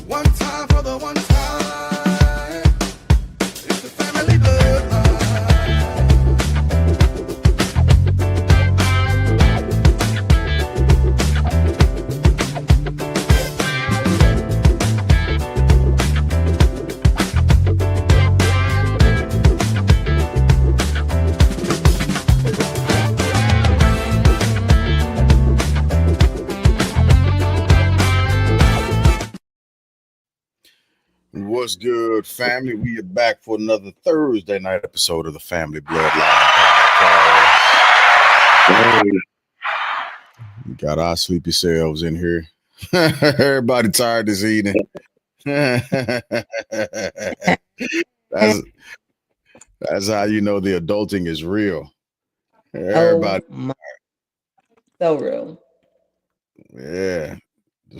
One time for the one time. It's the family bloodline. What's good, family? We are back for another Thursday night episode of the Family Bloodline Podcast. We got our sleepy selves in here. Everybody tired this evening. that's how you know the adulting is real. Everybody, so real. Yeah.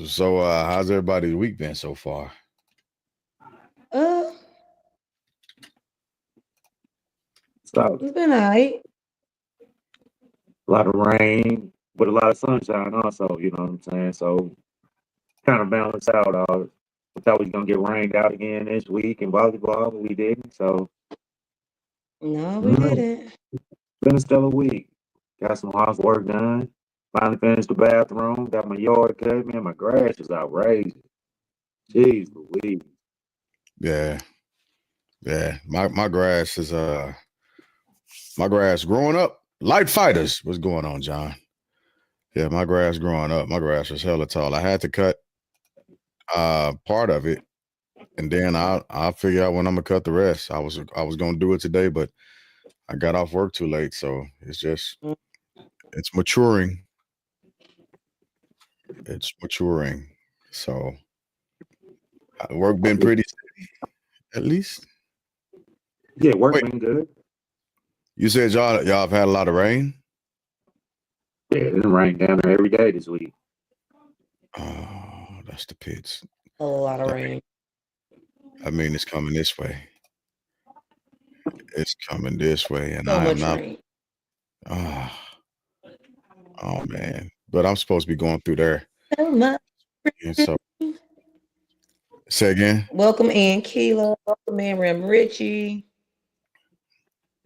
So, how's everybody's week been so far? It's been all right. A lot of rain, but a lot of sunshine also, you know what I'm saying? So kind of balance out. We thought we was going to get rained out again this week in volleyball, but we didn't. So no, we didn't. Been a stellar week. Got some housework done. Finally finished the bathroom. Got my yard cut. Man, my grass is outrageous. Jeez Louise. Yeah. My grass is my grass growing up. Light fighters. What's going on, John? Yeah, my grass growing up. My grass was hella tall. I had to cut part of it, and then I'll figure out when I'm gonna cut the rest. I was gonna do it today, but I got off work too late, so it's maturing. It's maturing. So work been pretty steady, at least. Yeah, work been good. You said y'all have had a lot of rain? Yeah, it's been raining down there every day this week. Oh, that's the pits. A lot of rain. I mean, it's coming this way. It's coming this way, and So I am much not. rain. Oh man! But I'm supposed to be going through there. So much. And so, say again. Welcome in, Keela. Welcome in, Rim Richie.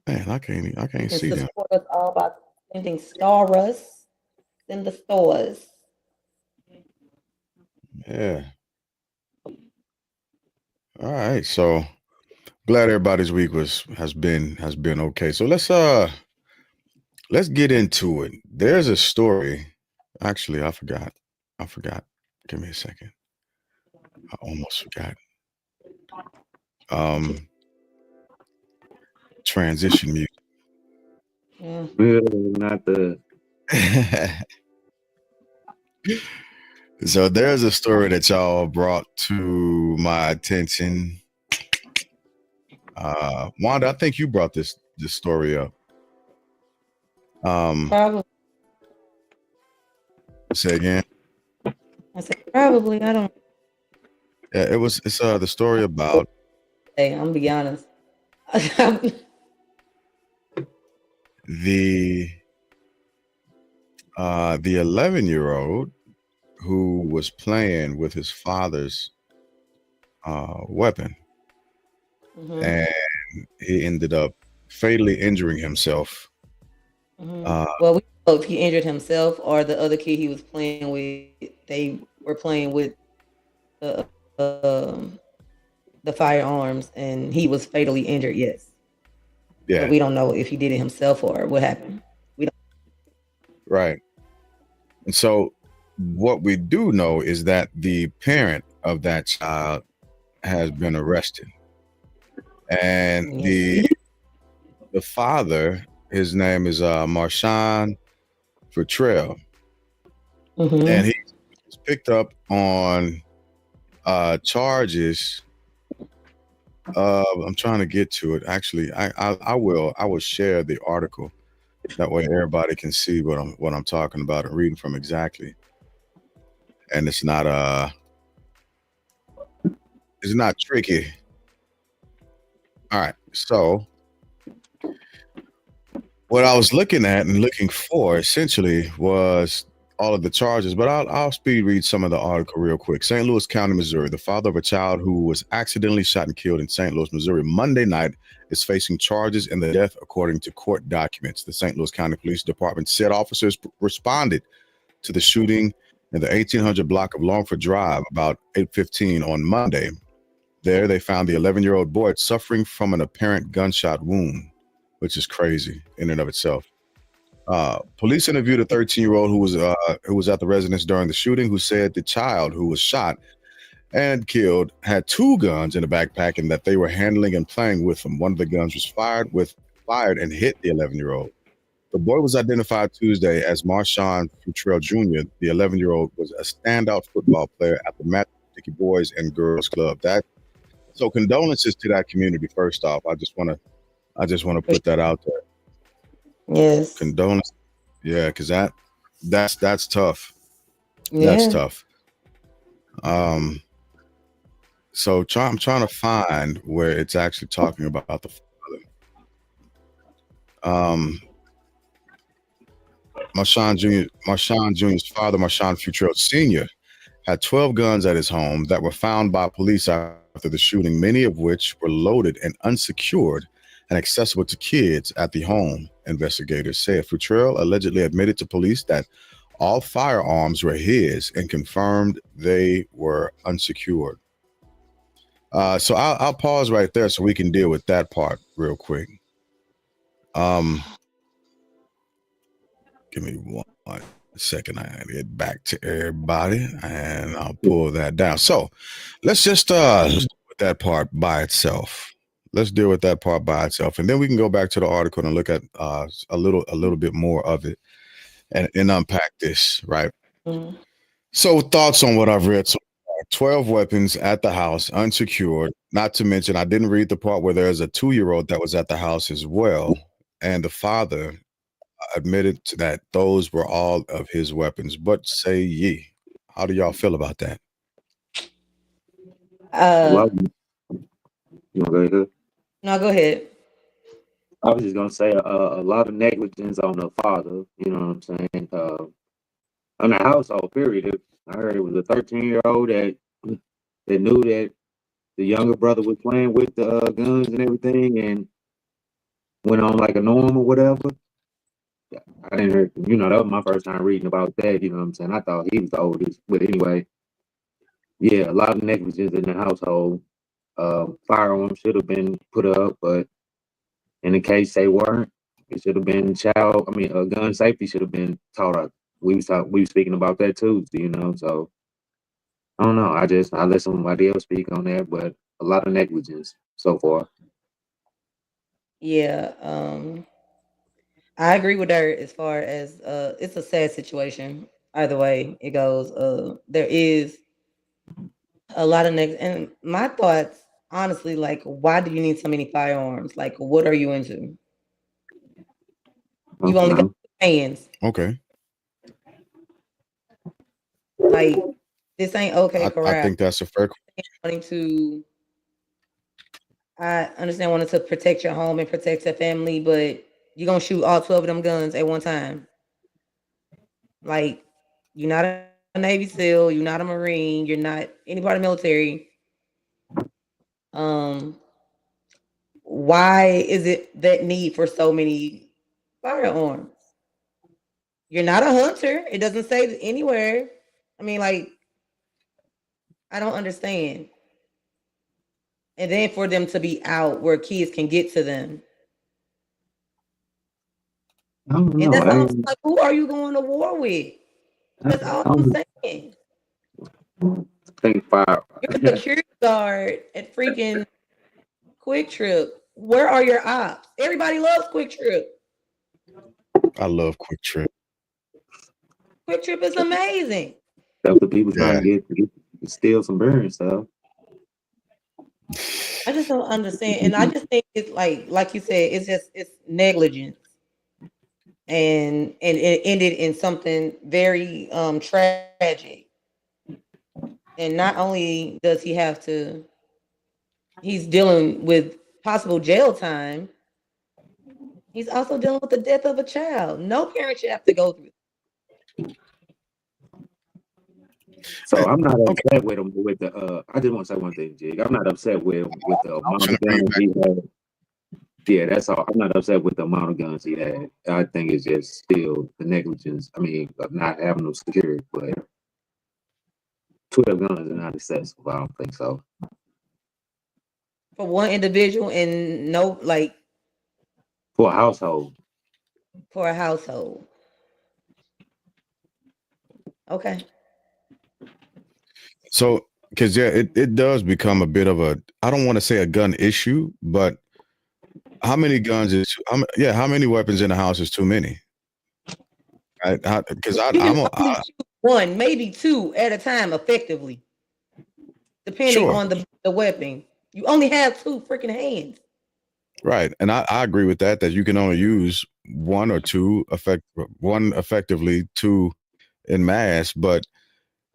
Man, I can't see them. Support us all by sending stars in the stores. Yeah. All right. So glad everybody's week has been okay. So let's get into it. There's a story. Actually, I forgot. Give me a second. I almost forgot. Transition music. Not the. So there's a story that y'all brought to my attention. Wanda, I think you brought this story up. Probably. Say again. I said probably. I don't. Yeah, it's the story about. Hey, I'm gonna be honest. The 11-year-old who was playing with his father's weapon, and he ended up fatally injuring himself. Well, we don't know if he injured himself or the other kid he was playing with. They were playing with the firearms, and he was fatally injured. Yes. Yeah. But we don't know if he did it himself or what happened. We don't. Right. And so what we do know is that the parent of that child has been arrested. And the father, his name is Marshawn Futrell. And he was picked up on charges. I'm trying to get to it. Actually, I will share the article. That way everybody can see what I'm talking about and reading from exactly. And it's not tricky. All right. So what I was looking at and looking for essentially was all of the charges, but I'll speed read some of the article real quick. St. Louis County, Missouri. The father of a child who was accidentally shot and killed in St. Louis, Missouri, Monday night is facing charges in the death, according to court documents. The St. Louis County Police Department said officers responded to the shooting in the 1800 block of Longford Drive about 8:15 on Monday. There, they found the 11-year-old boy suffering from an apparent gunshot wound, which is crazy in and of itself. Police interviewed a 13-year-old who was at the residence during the shooting, who said the child who was shot and killed had 2 guns in a backpack and that they were handling and playing with them. One of the guns was fired and hit the 11-year-old. The boy was identified Tuesday as Marshawn Futrell Jr. The 11-year-old was a standout football player at the Mathin Boys and Girls Club. So condolences to that community. First off, I just want to put that out there. Yes. Condolences. Yeah, because that's tough. Yeah. That's tough. So I'm trying to find where it's actually talking about the father. Marshawn Jr.'s father, Marshawn Futrell Sr., had 12 guns at his home that were found by police after the shooting, many of which were loaded and unsecured and accessible to kids at the home, investigators said. Futrell allegedly admitted to police that all firearms were his and confirmed they were unsecured. So I'll pause right there so we can deal with that part real quick. Give me one second. I gotta get back to everybody and I'll pull that down. So let's just let's deal with that part by itself. Let's deal with that part by itself. And then we can go back to the article and look at a little bit more of it and unpack this, right? Mhm. So thoughts on what I've read. So 12 weapons at the house, unsecured. Not to mention, I didn't read the part where there's a 2-year-old that was at the house as well. And the father admitted that those were all of his weapons. But say ye, how do y'all feel about that? You want to go ahead? No, go ahead. I was just gonna say a lot of negligence on the father. You know what I'm saying? On the household, period. I heard it was a 13-year-old that knew that the younger brother was playing with the guns and everything, and went on like a norm or whatever. I didn't hear, that was my first time reading about that. You know what I'm saying? I thought he was the oldest, but anyway, yeah, a lot of negligence in the household. Firearms should have been put up, but in the case they weren't, it should have been gun safety should have been taught up. We were speaking about that too, so I don't know. I let somebody else speak on that, but a lot of negligence so far. Yeah. I agree with her as far as it's a sad situation. Either way it goes. There is a lot of and my thoughts, honestly, like, why do you need so many firearms? Like, what are you into? You only got hands. Okay. Like, this ain't okay, correct? I think that's a fair question. I understand wanting to protect your home and protect your family, but you're gonna shoot all 12 of them guns at one time. Like, you're not a Navy SEAL, you're not a Marine, you're not any part of the military. Why is it that need for so many firearms? You're not a hunter. It doesn't say anywhere. I mean, like, I don't understand. And then for them to be out where kids can get to them. I don't know. And that's all, like, who are you going to war with? That's all I'm saying. Think fire. You're a security guard at freaking Quick Trip. Where are your ops? Everybody loves Quick Trip. I love Quick Trip. Quick Trip is amazing. That's the people trying to get steal some burn stuff. I just don't understand, and I just think it's like you said, it's negligence, and it ended in something very tragic. And not only does he have to, he's dealing with possible jail time. He's also dealing with the death of a child. No parent should have to go through. So I'm not Okay, upset with him with the. I just want to say one thing, Jig. I'm not upset with him with the I was amount gonna of bring it guns back. he had. Yeah, that's all. I'm not upset with the amount of guns he had. I think it's just still the negligence. I mean, of not having no security, but 12 guns is not excessive. I don't think so. For one individual and no, like, For a household, for a household. Okay. So, because yeah, it does become a bit of a, I don't want to say a gun issue, but how many guns is, how many weapons in the house is too many? Because You can only choose one, maybe two at a time effectively, depending sure, on the weapon. You only have two freaking hands. right, and I agree with that you can only use one or two one effectively, two in mass, but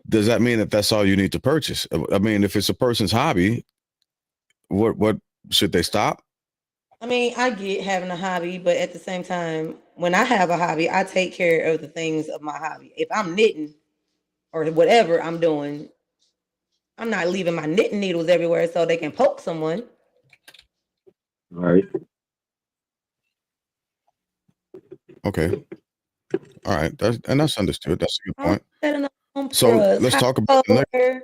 does that mean that that's all you need to purchase? I mean, if it's a person's hobby, what should they stop? I mean, I get having a hobby, but at the same time, when I have a hobby, I take care of the things of my hobby. If I'm knitting or whatever I'm doing, I'm not leaving my knitting needles everywhere so they can poke someone. right? Okay, all right, that's understood. That's a good I'm point. setting up home So trust. let's Hi, talk about the next. Polar.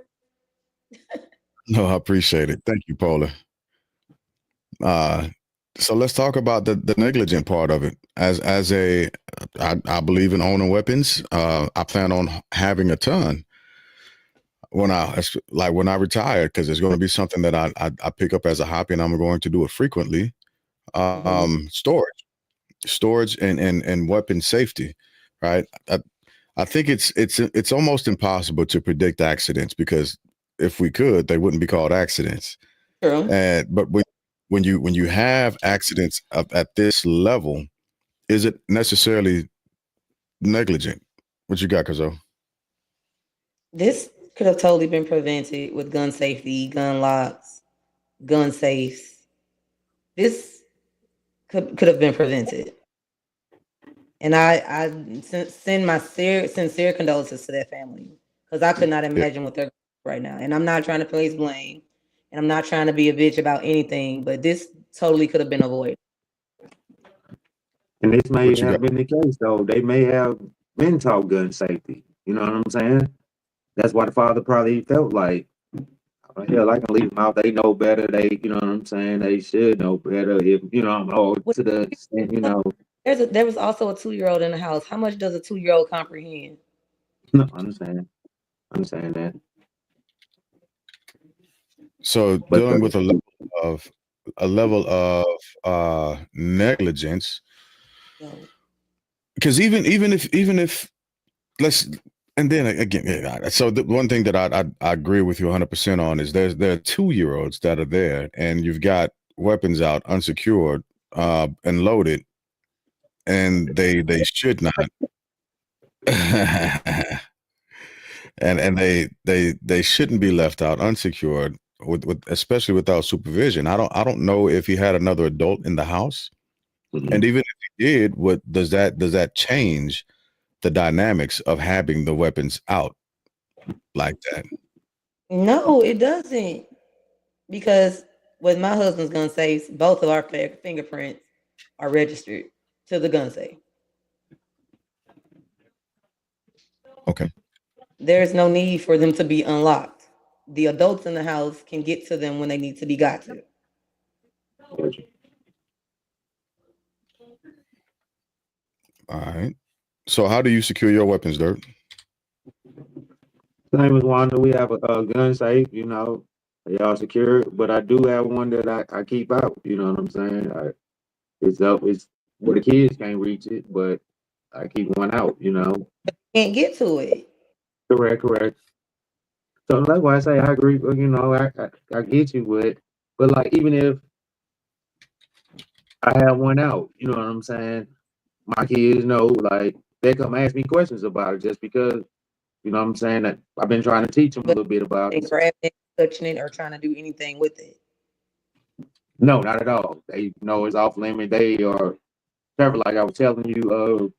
No, I appreciate it. Thank you, Paula. Uh, so let's talk about the negligent part of it. I believe in owning weapons. I plan on having a ton when I retire, because it's going to be something that I pick up as a hobby, and I'm going to do it frequently. Storage and weapon safety, right? I think it's almost impossible to predict accidents, because if we could, they wouldn't be called accidents. True. And but when you have accidents at this level, is it necessarily negligent? What you got, Kazo? This could have totally been prevented with gun safety, gun locks, gun safes. This could have been prevented. And I send my sincere condolences to that family, because I could not Yeah, imagine what they're right now. And I'm not trying to place blame, and I'm not trying to be a bitch about anything, but this totally could have been avoided. And this may what you got? have been the case, though. They may have been taught gun safety. You know what I'm saying? That's why the father probably felt like, oh, hell, I can leave them out. They know better. They, you know what I'm saying? They should know better. If you know, to the extent, you know. There was also a 2-year-old in the house. How much does a 2-year-old comprehend? No, I understand that. So But dealing with a level of negligence, So, because even if let's, and then again, so the one thing that I agree with you 100% on is there are 2-year-olds that are there, and you've got weapons out unsecured and loaded, and they should not. And they shouldn't be left out unsecured with especially without supervision. I don't know if he had another adult in the house, Mhm. and even if he did, what does that change the dynamics of having the weapons out like that? no, it doesn't. Because with my husband's gun safes, both of our fingerprints are registered to the gun safe. Okay. There's no need for them to be unlocked. The adults in the house can get to them when they need to be got to. All right. So how do you secure your weapons, Dirt? Same as Wanda, we have a gun safe, you know, they all secure, but I do have one that I keep out, you know what I'm saying? It's where the kids can't reach it, but I keep one out, you know. Can't get to it. Correct. So that's why I say I agree, you know, I get you with, but like even if I have one out, you know what I'm saying? My kids know, like they come ask me questions about it just because, you know what I'm saying, that I've been trying to teach them a But little bit about they it. grabbing it, touching it, or trying to do anything with it. No, not at all. They know it's off limit. They are Trevor, like I was telling you,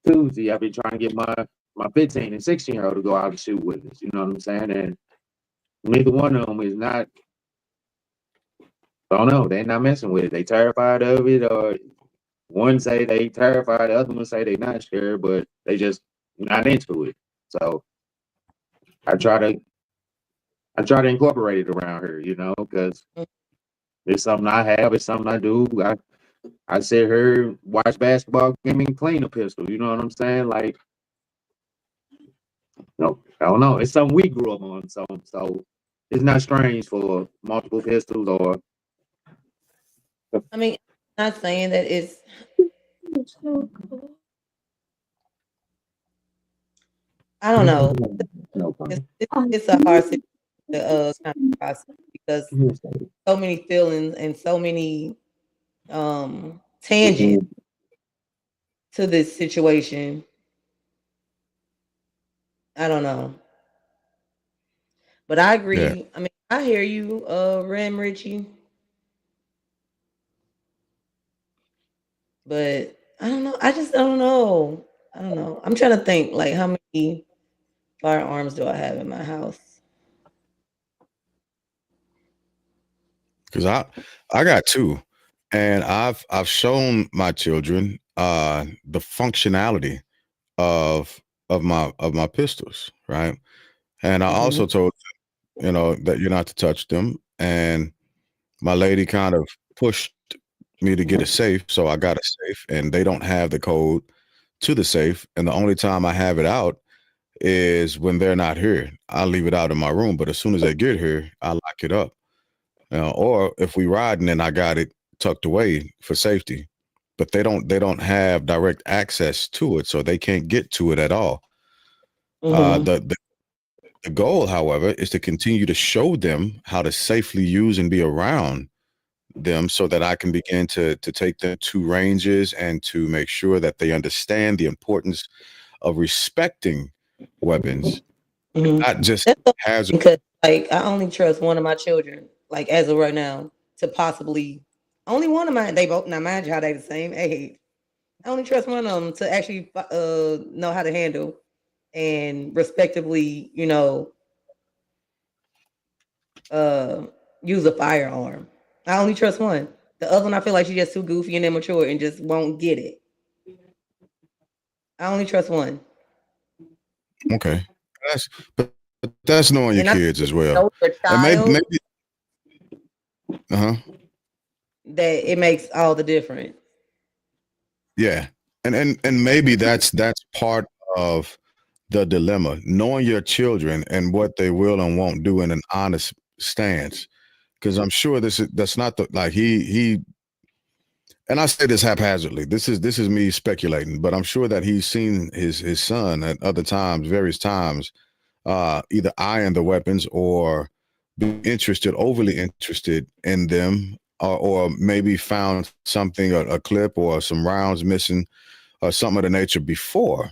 Tuesday, I've been trying to get my my 15 and 16-year-old to go out and shoot with us. You know what I'm saying? And neither one of them is not. I don't know. They're not messing with it. They terrified of it, or one say they terrified, the other one say they not scared, but they just not into it. So I try to incorporate it around her, you know, because it's something I have, it's something I do. I sit here, watch basketball game and clean a pistol. You know what I'm saying? Like, no, I don't know. It's something we grew up on. So it's not strange for multiple pistols or. I mean, I'm not saying that it's. I don't know. No It's a hard situation to kind of process because so many feelings and so many tangents to this situation. I don't know. But I agree. Yeah. I mean, I hear you, Ram Richie. But I don't know. I just don't know. I don't know. I'm trying to think like how many firearms do I have in my house? Because I got two, and I've shown my children the functionality of my pistols, right? And I also told them, you know, that you're not to touch them. And my lady kind of pushed me to get a safe, so I got a safe, and they don't have the code to the safe. And the only time I have it out is when they're not here. I leave it out in my room, but as soon as they get here, I lock it up. Or if we riding, then I got it tucked away for safety. But they don't have direct access to it, so they can't get to it at all. The goal, however, is to continue to show them how to safely use and be around them, so that I can begin to take them to ranges and to make sure that they understand the importance of respecting weapons, not just That's so hazard. because like I only trust one of my children, like as of right now, to possibly only one of mine. They both now mind you how they the same age. I only trust one of them to actually know how to handle and respectively, you know, use a firearm. I only trust one. The other one, I feel like she's just too goofy and immature and just won't get it. I only trust one. Okay, but that's knowing your And I kids as well, know your and maybe child uh-huh. that it makes all the difference. Yeah, and maybe that's part of the dilemma, knowing your children and what they will and won't do in an honest stance. Because I'm sure that's not the like he and I say this haphazardly. This is me speculating, but I'm sure that he's seen his son at other times, various times, either eyeing the weapons or be overly interested in them, or maybe found something, a clip or some rounds missing or something of the nature before.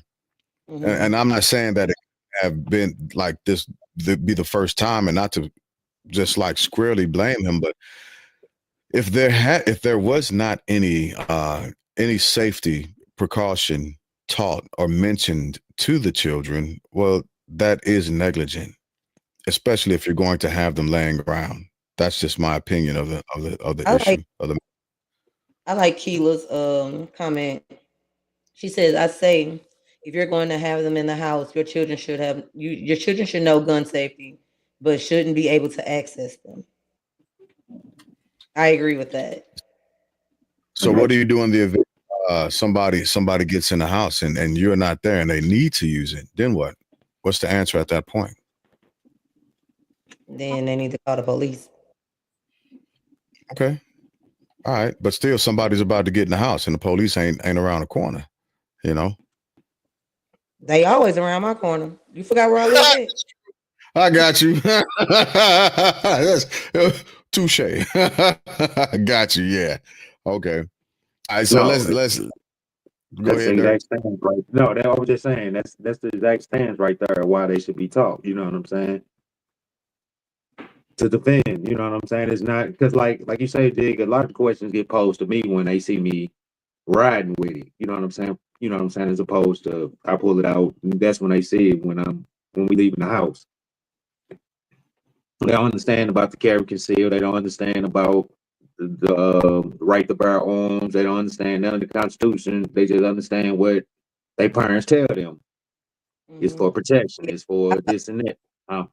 And I'm not saying that it have been like this be the first time, and not to just like squarely blame him, but if there was not any safety precaution taught or mentioned to the children, well, that is negligent, especially if you're going to have them laying around. That's just my opinion of the I issue like of the. I like Keela's comment. She says, I say if you're going to have them in the house, your children should know gun safety, but shouldn't be able to access them. I agree with that. So what do you do in the event somebody gets in the house and you're not there and they need to use it? Then what? What's the answer at that point? Then they need to call the police. Okay. All right. But still somebody's about to get in the house and the police ain't around the corner, you know? They always around my corner. You forgot where I live at? I got you. That's touche. I got you. Yeah. Okay. All right. So No, let's go that's the ahead, Dirk. exact stance, right? No, that I was just saying that's the exact stance right there. Why they should be taught. You know what I'm saying? To defend. You know what I'm saying? It's not because like you say, Dig. A lot of questions get posed to me when they see me riding with it. You know what I'm saying? You know what I'm saying? As opposed to I pull it out. That's when they see it when we leave in the house. They don't understand about the carry conceal. They don't understand about the right to bear arms. They don't understand none of the Constitution. They just understand what their parents tell them. It's for protection. It's for this and that.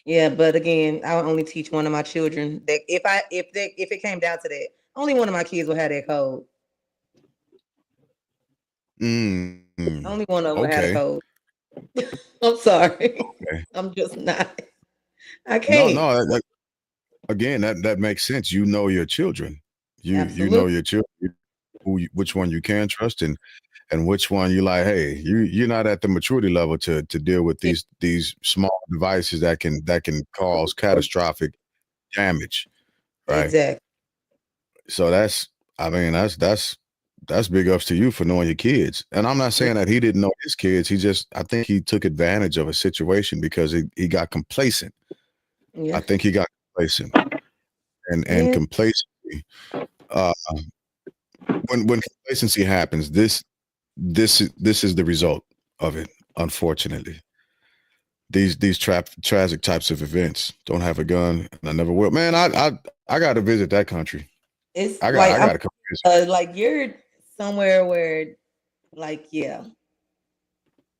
Yeah, but again, I would only teach one of my children that if it came down to that, only one of my kids will have that code. Only one of them will have a Okay. code. I'm sorry. Okay. I'm just not. I No, can't. no. Again, that makes sense. You know your children. You know Absolutely. your children. Which one you can trust and which one you like. Hey, you're not at the maturity level to deal with Yeah, these small devices that can cause catastrophic damage, right? exactly. So I mean that's big ups to you for knowing your kids. And I'm not saying that he didn't know his kids. I think he took advantage of a situation because he got complacent. Yeah. I think he got complacent and Yeah. complacency. Uh, when complacency happens, this is the result of it. Unfortunately, these tragic types of events. Don't have a gun, and I never will. Man, I got to visit that country. It's I like got to come visit. like you're somewhere where like yeah,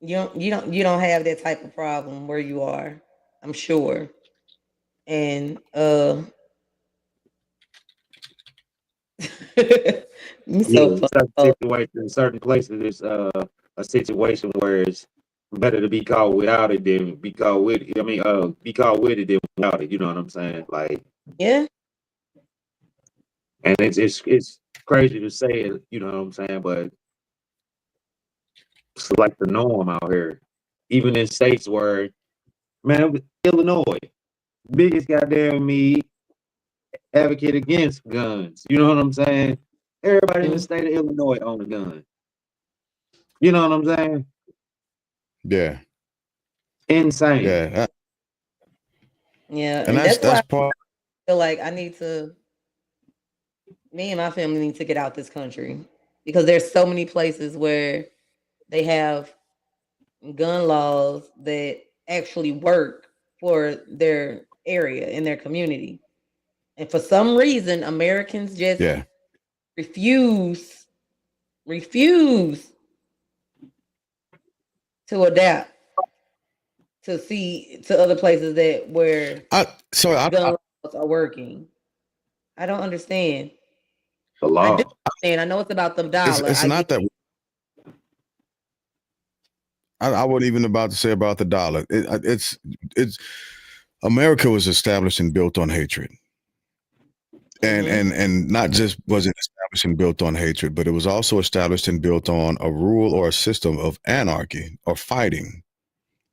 you don't have that type of problem where you are. I'm sure. And you Yeah, so in fun. certain situations, in certain places, it's a situation where it's better to be caught without it than be caught with it. I mean, be caught with it than without it. You know what I'm saying? Like, Yeah. and it's crazy to say it. You know what I'm saying? But it's like the norm out here, even in states where, man, Illinois, biggest goddamn me advocate against guns. You know what I'm saying? Everybody in the Mhm. state of Illinois own a gun. You know what I'm saying? Yeah, Insane. yeah, Yeah, and and that's why that's I part. feel like me and my family need to get out this country because there's so many places where they have gun laws that actually work for their area in their community. And for some reason, Americans just Yeah, refuse refuse to adapt to see to other places that where I so gun laws are working. I don't understand. The I do law. understand. I know it's about the dollar. it's I get not that. I wasn't even about to say about the dollar. It's America was established and built on hatred. And hmm not just was it established and built on hatred, but it was also established and built on a rule or a system of anarchy or fighting,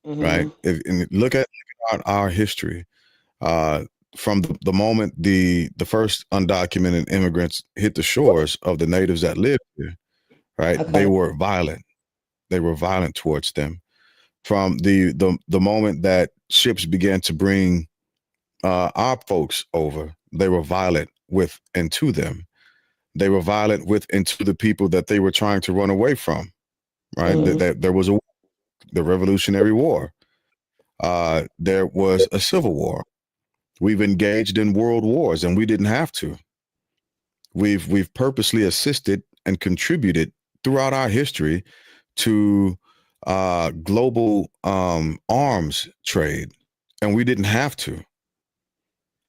right? hmm And look at our history. Uh, from the moment the first undocumented immigrants hit the shores of the natives that lived here, right? They Okay. were violent. They were violent towards them. From the moment that ships began to bring our folks over, they were violent with and to them. They were violent with and to the people that they were trying to run away from. Right? hmm That there was the Revolutionary War. There was a Civil War. We've engaged in world wars, and we didn't have to. We've purposely assisted and contributed throughout our history to global arms trade, and we didn't have to.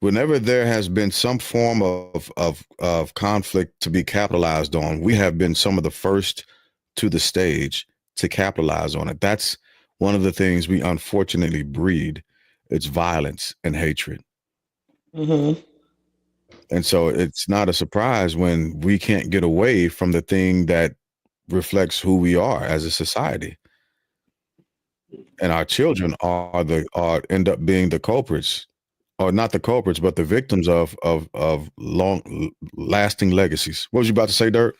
Whenever there has been some form of conflict to be capitalized on, we have been some of the first to the stage to capitalize on it. That's one of the things we unfortunately breed. It's violence and hatred. hmm And so it's not a surprise when we can't get away from the thing that reflects who we are as a society. And our children are end up being the culprits, or not the culprits, but the victims of long lasting legacies. What was you about to say, Dirk?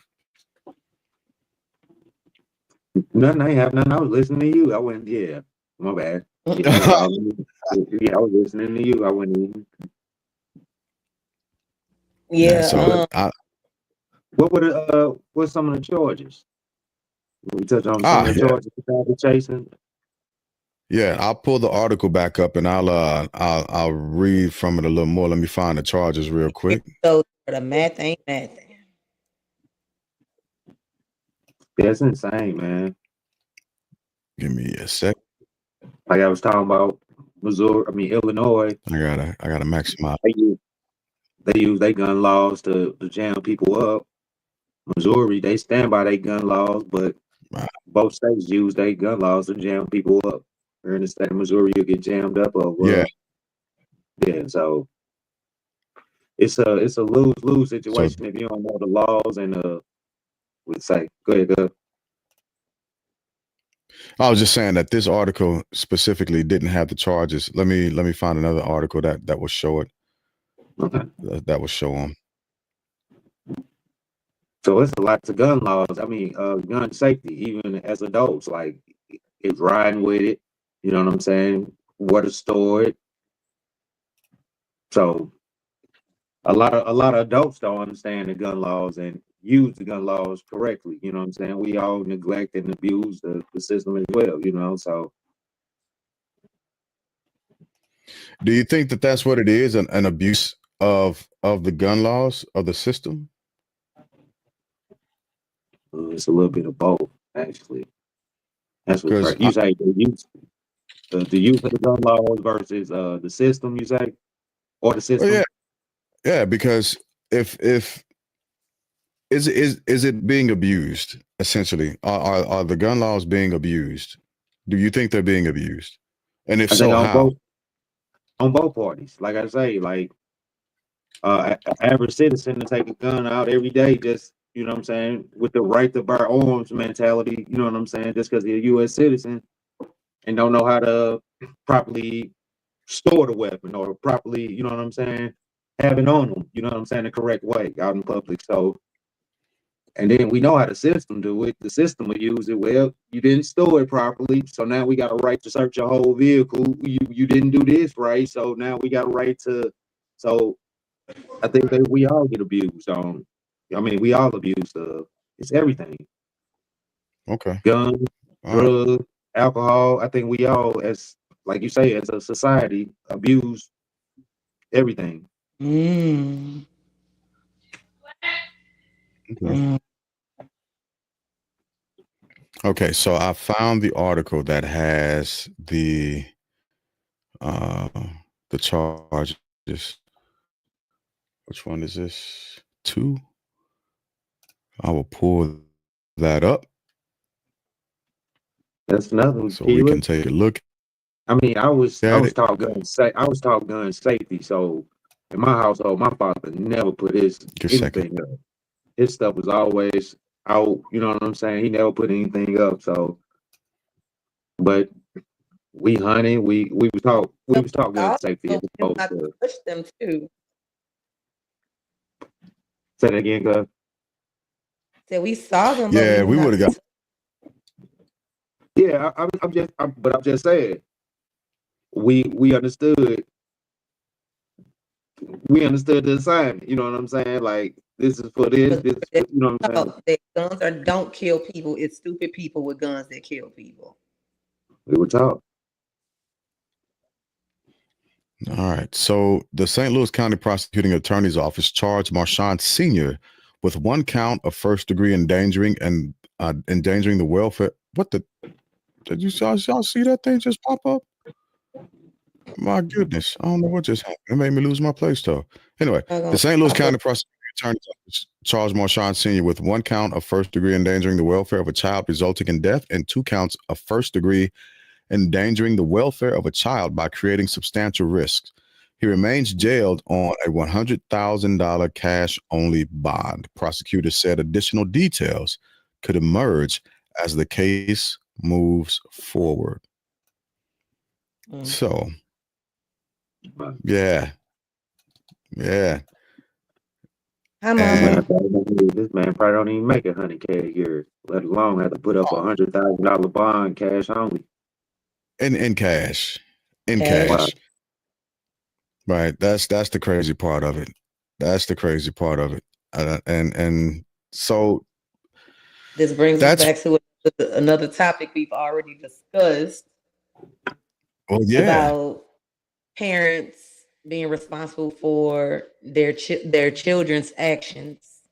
Nothing. I ain't have nothing. I was listening to you. I went, yeah, my bad. Yeah, yeah, I was listening to you. I went, Yeah, Yeah. so what were what's some of the charges? We touch on some of the Yeah. charges that they're chasing. Yeah, I'll pull the article back up and I'll read from it a little more. Let me find the charges real quick. So the math ain't nothing. That's insane, man. Give me a sec. Like I was talking about Illinois. I gotta maximize. They use their gun laws to jam people up. Missouri, they stand by their gun laws, but both states use their gun laws to jam people up. Here in the state of Missouri, you get jammed up over. Yeah. So it's a lose situation if you don't know the laws and would say. Go ahead. I was just saying that this article specifically didn't have the charges. Let me find another article that will show it. Okay. That will show them. So it's a lot to gun laws. I mean, gun safety, even as adults, like it's riding with it. You know what I'm saying? Where to store it. So a lot of adults don't understand the gun laws and use the gun laws correctly. You know what I'm saying? We all neglect and abuse the system as well. You know, so. Do you think that that's what it is, an abuse of the gun laws of the system? It's a little bit of both, actually. That's what you say. The use of the gun laws versus the system. You say, or the system. Well, yeah. Because if is it being abused? Essentially, are the gun laws being abused? Do you think they're being abused? And if so, how? On both parties. Like I say, like average citizen to take a gun out every day, just you know what I'm saying, with the right to bear arms mentality. You know what I'm saying, just because they're a U.S. citizen and don't know how to properly store the weapon or properly, you know what I'm saying, have it on them. You know what I'm saying, the correct way out in public. So. And then we know how the system do it. The system will use it. Well, you didn't store it properly, so now we got a right to search your whole vehicle. You didn't do this right, so now we got a right to. So I think that we all get abused on. I mean, we all abuse it's everything. Okay. Guns, drugs, alcohol. I think we all, as like you say, as a society, abuse everything. Okay. Okay, so I found the article that has the charges. Which one is this? 2. I will pull that up. That's nothing. So we can take a look. I mean, I was taught gun safety. So in my household, my father never put anything up. His stuff was always out. You know what I'm saying? He never put anything up. So, but we hunted. We was taught gun safety. Not to push them too. Say that again, Gus. So we saw them. Yeah, we would have got. Yeah, I'm just saying. We understood. We understood the assignment. You know what I'm saying? Like this is for this. This is for, you know what I'm saying? Guns don't kill people. It's stupid people with guns that kill people. We were taught. All right. So the St. Louis County Prosecuting Attorney's Office charged Marshawn Sr. with 1 count of first-degree endangering the welfare. What the? Did y'all see that thing just pop up? My goodness. I don't know what just happened. It made me lose my place, though. Anyway, the St. Louis County Prosecuting Attorney's Office charged Marshawn Sr. with 1 count of first-degree endangering the welfare of a child resulting in death and 2 counts of first-degree endangering the welfare of a child by creating substantial risks. He remains jailed on a $100,000 cash-only bond. Prosecutors said additional details could emerge as the case moves forward. So, yeah. How much? This man probably don't even make $100K a year, let alone have to put up $100,000 bond cash only. In cash. Wow. Right. That's the crazy part of it. And so this brings us back to what another topic we've already discussed Well, yeah, about parents being responsible for their children's actions.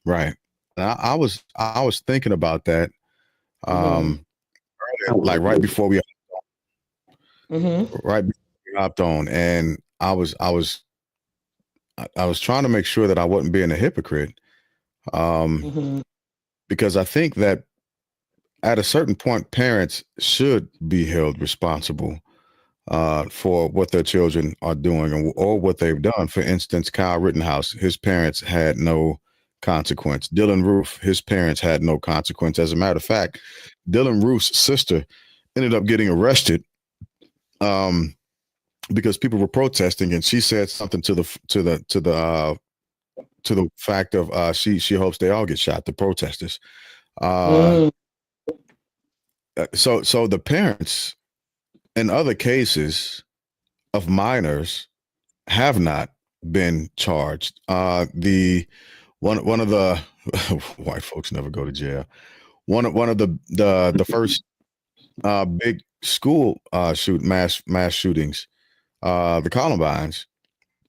right. I was thinking about that. Mhm. Like right before we Mhm. hopped on, and I was trying to make sure that I wasn't being a hypocrite, Mhm. because I think that at a certain point, parents should be held responsible for what their children are doing or what they've done. For instance, Kyle Rittenhouse, his parents had no consequence. Dylan Roof, his parents had no consequence. As a matter of fact, Dylan Roof's sister ended up getting arrested um, because people were protesting, and she said something to the fact of she hopes they all get shot. The protesters. Uh, Mm. so the parents in other cases of minors have not been charged. The one of the white folks never go to jail. One of the first big school mass shootings, the Columbines.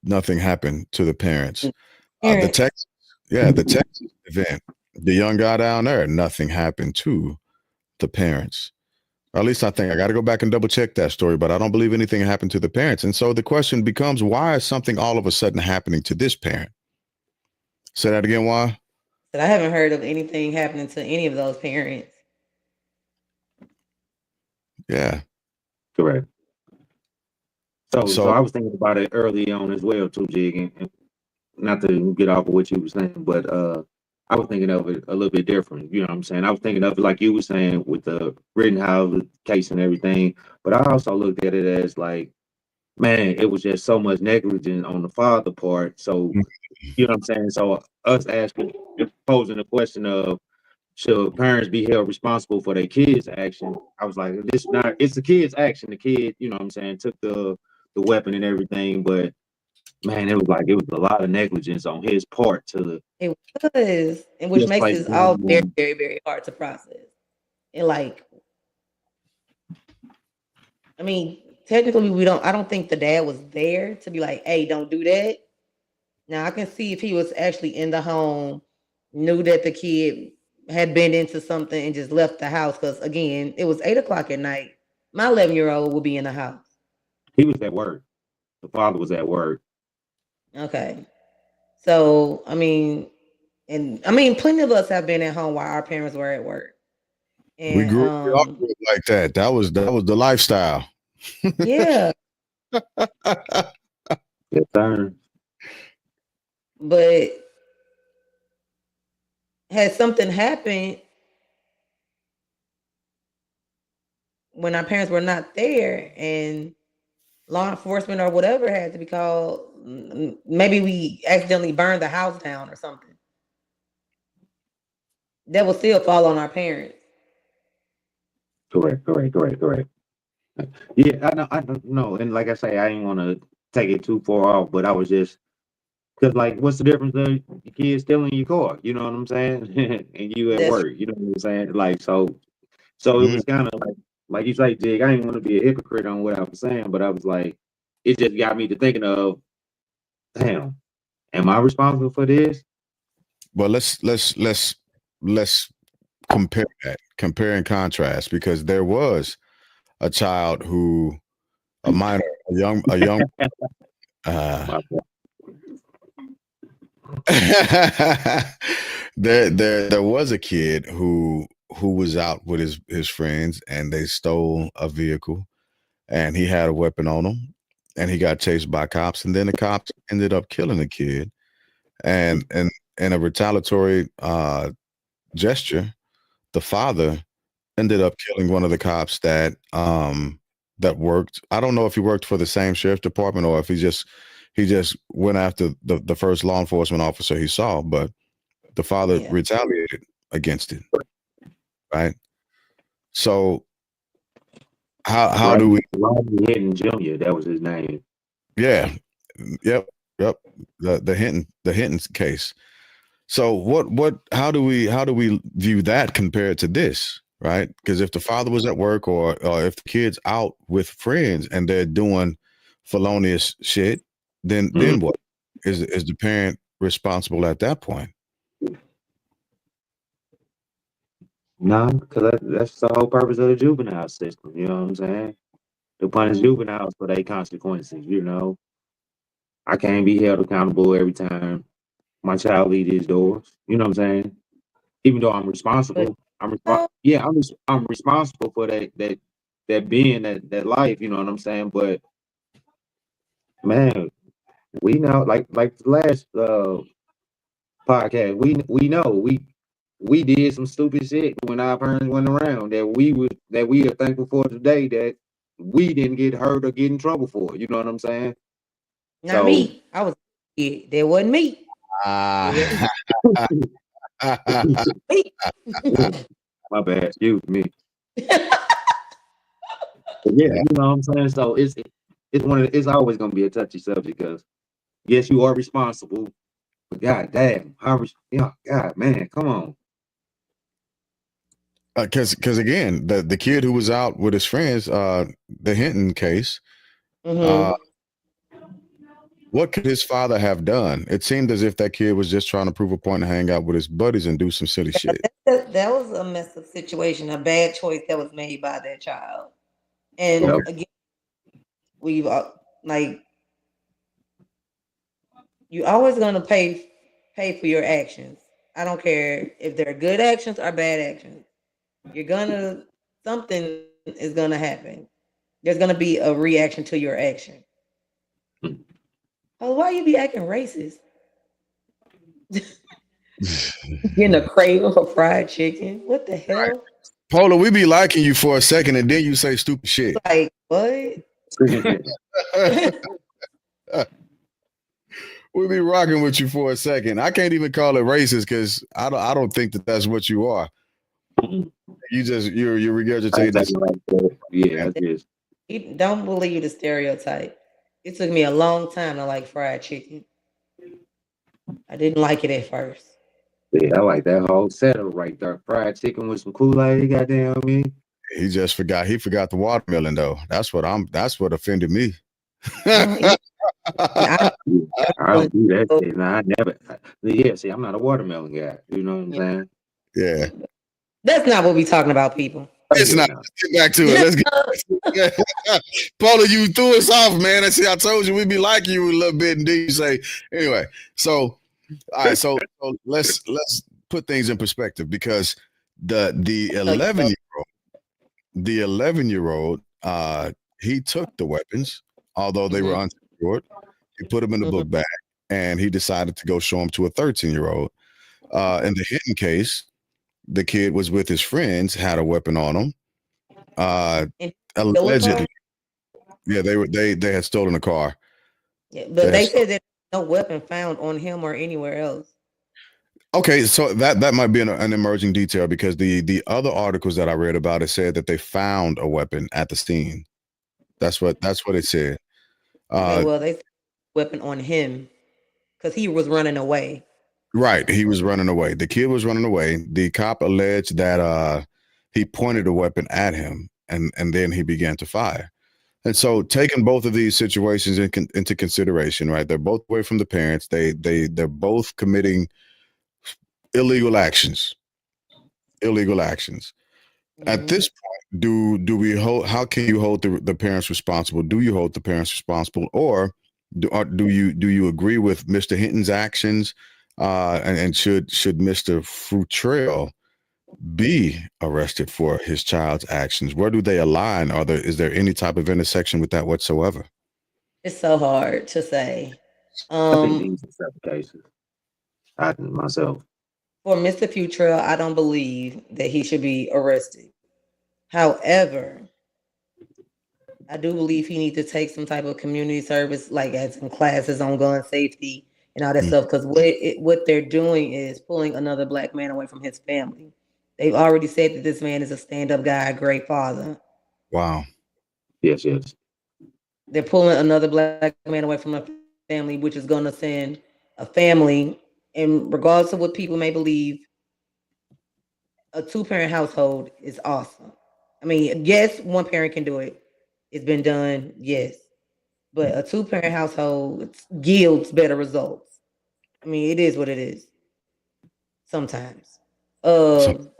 Nothing happened to the parents. The Parents. Texas, the Texas event, the young guy down there, nothing happened to the parents. Or at least I think. I got to go back and double check that story, but I don't believe anything happened to the parents. And so the question becomes, why is something all of a sudden happening to this parent? Say that again, why? But I haven't heard of anything happening to any of those parents. Yeah. Correct. So So I was thinking about it early on as well too, Jig, and not to get off of what you were saying, but I was thinking of it a little bit different. You know what I'm saying? I was thinking of it like you were saying with the Rittenhouse case and everything, but I also looked at it as like, man, it was just so much negligence on the father part. So you know what I'm saying? So us asking, posing the question of should parents be held responsible for their kids' action? I was like, this not it's the kid's action. The kid, you know what I'm saying, took the weapon and everything, but man, it was a lot of negligence on his part to It was, and which just makes place this blame all very, on. very, very hard to process. And like, I mean, technically, I don't think the dad was there to be like, "Hey, don't do that." Now I can see if he was actually in the home, knew that the kid had been into something and just left the house. Because again, it was 8 o'clock at night. My 11-year-old will be in the house. He was at work. The father was at work. Okay, so I mean, plenty of us have been at home while our parents were at work, and we all grew up like that. That was the lifestyle. yeah, Yes, sir. but had something happened when our parents were not there and law enforcement or whatever had to be called, maybe we accidentally burned the house down or something, that will still fall on our parents. Correct. Yeah, I don't know. And like I say, I didn't want to take it too far off, but I was just because like what's the difference of your kid stealing your car? You know what I'm saying? And you at That's work, you know what I'm saying? Like so it Mm. was kind of like you say, Jig, I didn't want to be a hypocrite on what I was saying, but I was like, it just got me to thinking of, damn, am I responsible for this? But let's compare and contrast, because there was a child who a minor, a young uh My there was a kid who was out with his friends, and they stole a vehicle, and he had a weapon on him, and he got chased by cops, and then the cops ended up killing the kid, and in a retaliatory gesture, the father ended up killing one of the cops that worked. I don't know if he worked for the same sheriff's department or if he just went after the first law enforcement officer he saw, but the father yeah. retaliated against it, right? So how do we? Rodney Hinton Jr., that was his name. Yeah, yep, the Hinton case. So how do we view that compared to this, right? Because if the father was at work or if the kid's out with friends and they're doing felonious shit, then what? Is the parent responsible at that point? No, because that's the whole purpose of the juvenile system. You know what I'm saying? To punish juveniles for their consequences. You know, I can't be held accountable every time my child leaves his doors. You know what I'm saying? Even though I'm responsible, yeah, I'm responsible for that being that life. You know what I'm saying? But man, we know, like the last podcast, we know we did some stupid shit when our parents went around that we are thankful for today that we didn't get hurt or get in trouble for. You know what I'm saying? Not me. I was a kid. That wasn't me. Ah. Me. My bad, excuse me. But yeah, you know what I'm saying. So it's always gonna be a touchy subject because yes, you are responsible, but god damn, God man, come on. Because again, the kid who was out with his friends, the Hinton case, Mhm. what could his father have done? It seemed as if that kid was just trying to prove a point and hang out with his buddies and do some silly shit. That was a messed up situation, a bad choice that was made by that child. And Yep. again, we've like you always gonna pay for your actions. I don't care if they're good actions or bad actions. You're gonna something is gonna happen. There's gonna be a reaction to your action. Oh, why you be acting racist? Getting a craving for fried chicken. What the hell? Polo, we be liking you for a second and then you say stupid shit. Like what? We be rocking with you for a second. I can't even call it racist because I don't think that that's what you are. You're regurgitating that. Yeah, I just Don't believe the stereotype. It took me a long time to like fried chicken. I didn't like it at first. yeah, I like that whole setup right there. Fried chicken with some Kool-Aid, goddamn me. He just forgot. He forgot the watermelon though. That's what offended me. I I don't do that shit. Nah, I never. Yeah, see, I'm not a watermelon guy. You know what I'm saying? Yeah. That's not what we talking about, people. It's not. Let's get back to it. Let's get Paula, you threw us off, man. I see. I told you we'd be like you a little bit, and then you say anyway. So, all right. So let's put things in perspective because the 11-year-old, he took the weapons, although they were unsecured. He put them in the book bag, and he decided to go show them to a 13-year-old. In the Hinton case, the kid was with his friends, had a weapon on him. Allegedly, yeah, they had stolen a car. Yeah, but they said that no weapon found on him or anywhere else. Okay, so that might be an emerging detail because the other articles that I read about it said that they found a weapon at the scene. That's what it said. Okay, well, they said weapon on him because he was running away. Right, he was running away. The kid was running away. The cop alleged that he pointed a weapon at him, and then he began to fire. And so, taking both of these situations into consideration, right? They're both away from the parents. They're both committing illegal actions. At this point, do we hold? How can you hold the parents responsible? Do you hold the parents responsible, or do you agree with Mr. Hinton's actions? And should Mr. Futrell be arrested for his child's actions? Where do they align? Is there any type of intersection with that whatsoever? It's so hard to say. I think these are separate cases. I myself. For Mr. Futrell, I don't believe that he should be arrested. However, I do believe he needs to take some type of community service, like as in classes on gun safety and all that stuff. Because what they're doing is pulling another black man away from his family. They've already said that this man is a stand-up guy, a great father. Wow. Yes. They're pulling another black man away from a family, which is going to send a family And regardless of what people may believe, a 2-parent household is awesome. I mean, yes, one parent can do it. It's been done, yes. But a 2-parent household yields better results. I mean, it is what it is. Sometimes. So,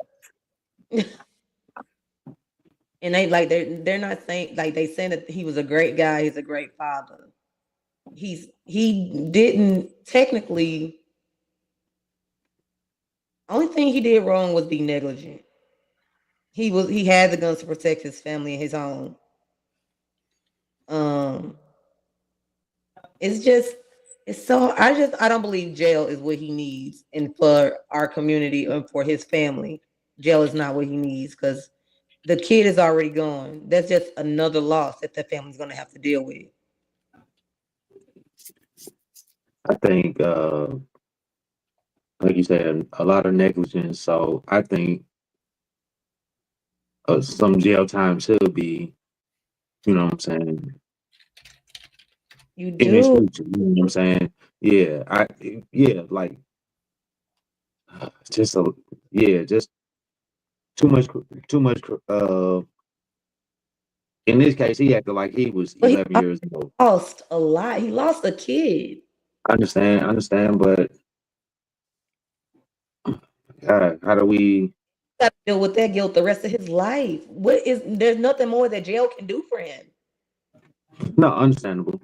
And they're not saying, like, they saying that he was a great guy, he's a great father. He didn't technically, only thing he did wrong was be negligent. He had the guns to protect his family and his home. It's just it's so I don't believe jail is what he needs, and for our community and for his family, jail is not what he needs because the kid is already gone. That's just another loss that the family's gonna have to deal with. I think, like you said, a lot of negligence. So I think some jail time should be, you know what I'm saying, You in his do. future. You know what I'm saying? Yeah, like just just too much, too much. In this case, he acted like he was But he 11 years old. lost a lot. He lost a kid. I understand, but how do we? Got to deal with that guilt the rest of his life. There's nothing more that jail can do for him. No, understandable.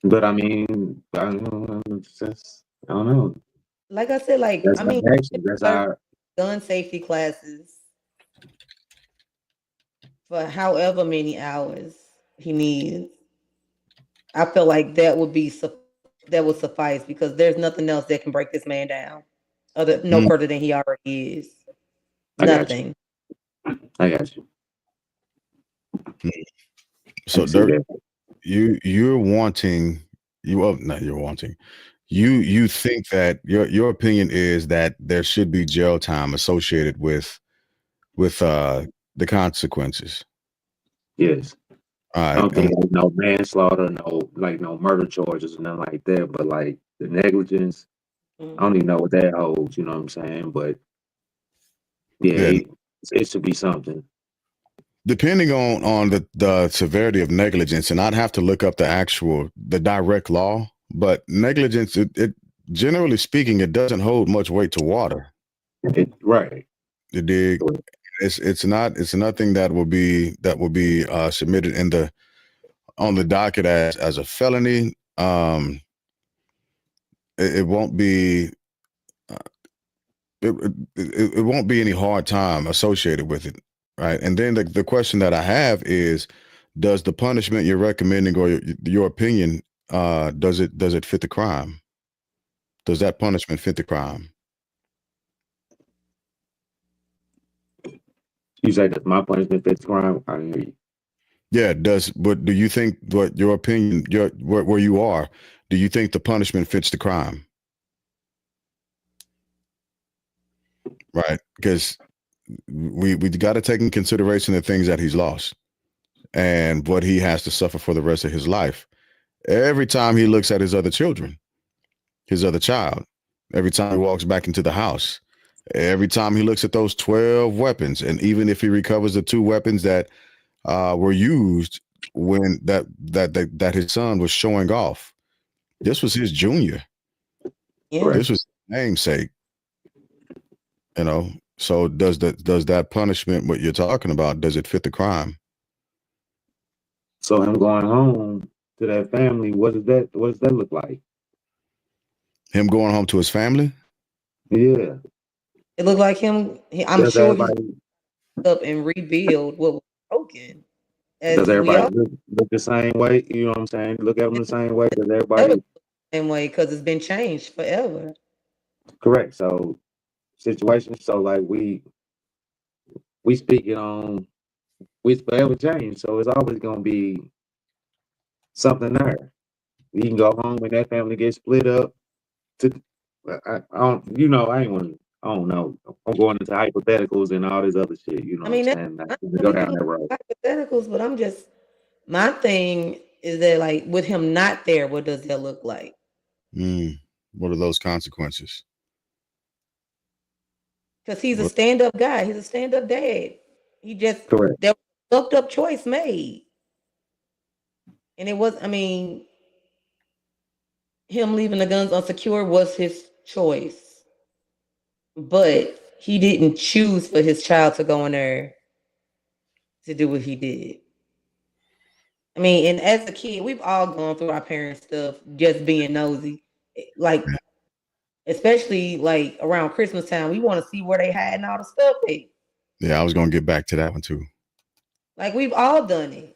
But I mean, I don't know. It's just, I don't know. Like I said, That's our action. That's our. gun safety classes for however many hours he needs. I feel like that would suffice because there's nothing else that can break this man down, no further than he already is. I got Nothing. I got you. so Dirk, you're wanting you think that your opinion is that there should be jail time associated with the consequences. Yes. All I right. don't think there's no manslaughter, no murder charges or nothing like that. But like the negligence, I don't even know what that holds. You know what I'm saying? But Yeah, it should be something. depending on the severity of negligence, and I'd have to look up the direct law, but negligence, it generally speaking, it doesn't hold much weight to water. Right. You dig? It's nothing that will be submitted on the docket as a felony. It won't be it won't be any hard time associated with it, right? And then the question that I have is, does the punishment you're recommending or your opinion does it fit the crime? Does that punishment fit the crime? You say that my punishment fits crime. I hear you. Yeah, but do you think what your opinion, where you are, do you think the punishment fits the crime? Right, because we got to take in consideration the things that he's lost and what he has to suffer for the rest of his life. Every time he looks at his other children, his other child, every time he walks back into the house, every time he looks at those 12 weapons, and even if he recovers the 2 weapons that were used when that his son was showing off, this was his junior. Yeah. This was his namesake. You know, so does that punishment, what you're talking about, does it fit the crime? So him going home to that family, what does that look like? Him going home to his family? Yeah. It looked like him. I'm Does sure he's everybody up and rebuild what was broken. does everybody look the same way? You know what I'm saying? Look at them the same way. Does everybody same way because it's been changed forever. correct? So situations. So like we speaking on we forever change. So it's always gonna be something there. You can go home and that family gets split up. I don't. You know, I don't know. I'm going into hypotheticals and all this other shit. You know what I'm saying? Not to go down that road. Hypotheticals, but my thing is that, like, with him not there, what does that look like? What are those consequences? Because he's a What? stand-up guy. He's a stand-up dad. Correct. There was a fucked up choice made. And it was, I mean, him leaving the guns unsecure was his choice. But he didn't choose for his child to go in there to do what he did. I mean, and as a kid, we've all gone through our parents' stuff just being nosy. Like, especially like around Christmas time, we want to see where they hiding all the stuff at. Yeah, I was gonna get back to that one too. Like, we've all done it.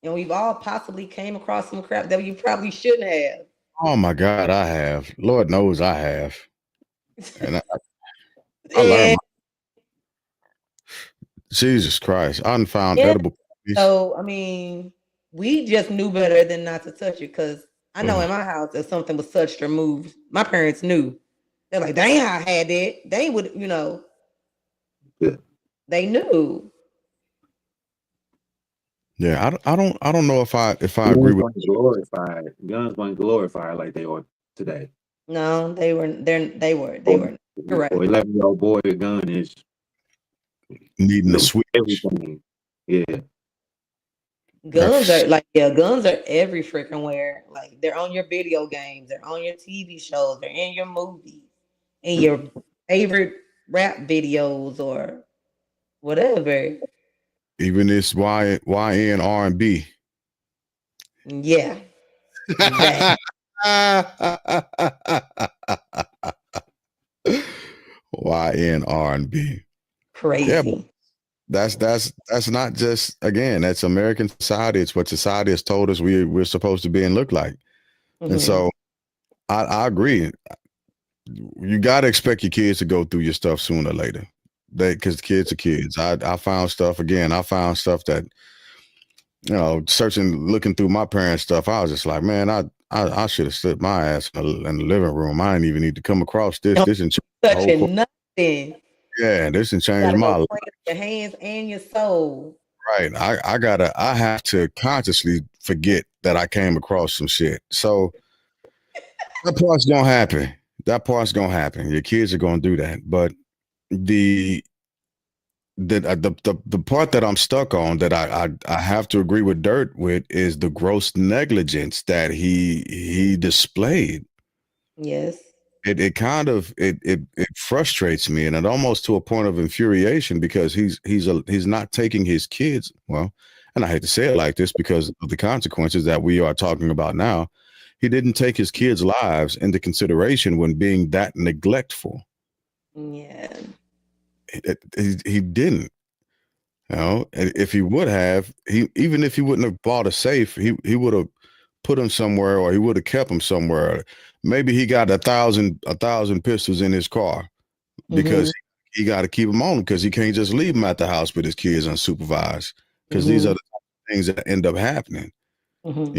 And we've all possibly came across some crap that you probably shouldn't have. Oh my God, I have. Lord knows I have. And I learned. And, Jesus Christ, I done found yeah, edible. so I mean, we just knew better than not to touch it because I know in my house if something was touched or moved, my parents knew. They're like, "Dang, I had that." They would, Yeah. they knew. Yeah, I don't know if I agree Guns with. weren't glorified. Guns weren't glorified like they are today. No, they were. They were. You're right. For 11-year-old boy, a gun is Needing the switch. everything. Yeah. Guns are every freaking where. Like they're on your video games, they're on your TV shows, they're in your movies, in your favorite rap videos or whatever. Even this YN R&B. Yeah, exactly. YN R&B. Crazy. Yeah, but that's not just, again, that's American society. It's what society has told us we're supposed to be and look like. And so I agree. You got to expect your kids to go through your stuff sooner or later. Because kids are kids. I found stuff that, looking through my parents' stuff, I was just like, man, I should have stood my ass in the living room. I didn't even need to come across this. This and touching nothing. Yeah, this and changed my life. Your hands and your soul. Right. I have to consciously forget that I came across some shit. So that part's gonna happen. Your kids are gonna do that. But the part that I'm stuck on that I have to agree with Dirt with is the gross negligence that he displayed. Yes. It kind of it frustrates me, and it almost to a point of infuriation because he's not taking his kids well, and I hate to say it like this because of the consequences that we are talking about now. He didn't take his kids' lives into consideration when being that neglectful. Yeah. He didn't. And if he would have, even if he wouldn't have bought a safe, he would have put him somewhere, or he would have kept him somewhere. Maybe he got a thousand pistols in his car because he got to keep them on because he can't just leave them at the house with his kids unsupervised because these are the things that end up happening. So and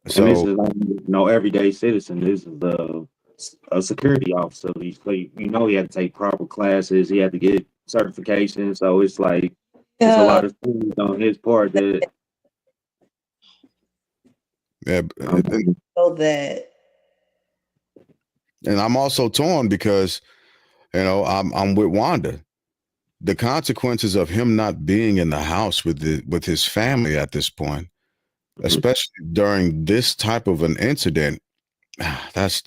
this is like, everyday citizen. This is a security officer. He had to take proper classes. He had to get certifications. So it's like it's a lot of things on his part that. Yeah, so that. And I'm also torn because, I'm with Wanda. The consequences of him not being in the house with his family at this point, especially during this type of an incident, that's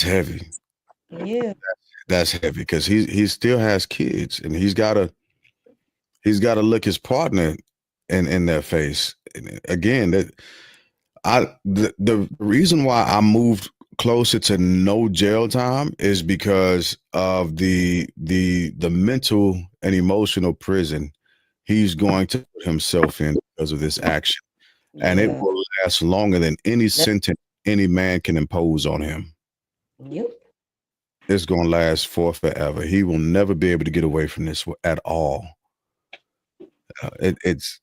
heavy. Yeah, that's heavy because he still has kids and he's got to look his partner in their face. And again, the reason why I moved closer to no jail time is because of the mental and emotional prison he's going to put himself in because of this action. And it will last longer than any sentence any man can impose on him. Yep. It's going to last for forever. He will never be able to get away from this at all. It's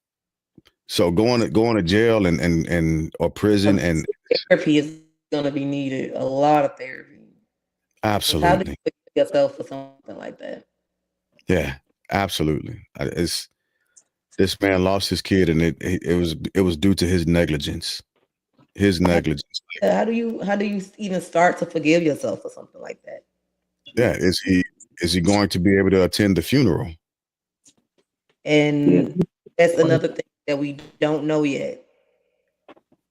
so going to jail and or prison and therapy is going to be needed. A lot of therapy. Absolutely. How do you put yourself for something like that? Yeah, absolutely. This man lost his kid, and it was due to his negligence. His negligence. How do you even start to forgive yourself for something like that? Yeah, is he going to be able to attend the funeral? And that's another thing that we don't know yet.